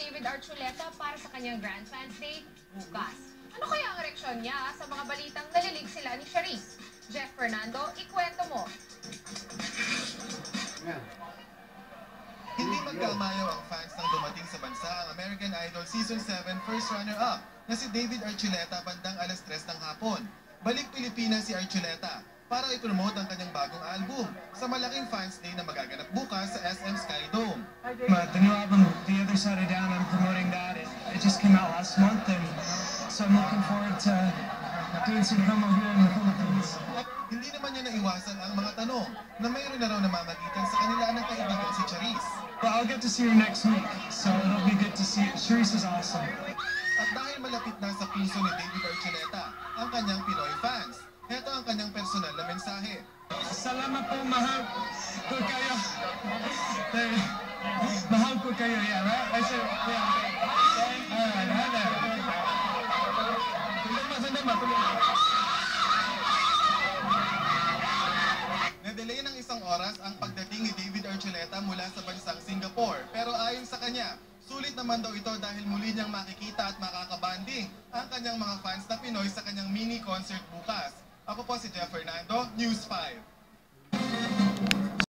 David Archuleta para sa kanyang Grand Fans Day bukas. Ano kaya ang reaksyon niya sa mga balitang nalilig sila ni Charisse? Jeff Fernando, ikwento mo. Hindi magkamayaw ang fans nang dumating sa bansa ang American Idol Season 7 first runner-up na si David Archuleta bandang alas 3 ng hapon. Balik Pilipinas si Archuleta para i-promote ang kanyang bagong album sa malaking fans day na magaganap bukas sa SM Sky Dome. The new album, The Other Side of Down, I'm promoting that. It just came out last month, and so I'm looking forward to doing some promo here in the Philippines. Hindi naman niya naiwasan ang mga tanong na mayroon na raw namamagitan sa kanila ng kaibigan si Charisse. But I'll get to see her next week, so it'll be good to see. Charisse is awesome. At dahil malapit na sa puso ni David Archuleta ang kanyang Pinoy fans, ito ang kanyang personal na mensahe. Salamat po, mahal ko kayo. Mahal ko kayo, yeah, right? I said, yeah. Alright, Na-delay ng isang oras ang pagdating ni David Archuleta mula sa bansang Singapore. Pero ayon sa kanya, sulit naman daw ito dahil muli niyang makikita at makakabanding ang kanyang mga fans na Pinoy sa kanyang mini concert bukas. Ako po si Jeff Fernando, News 5.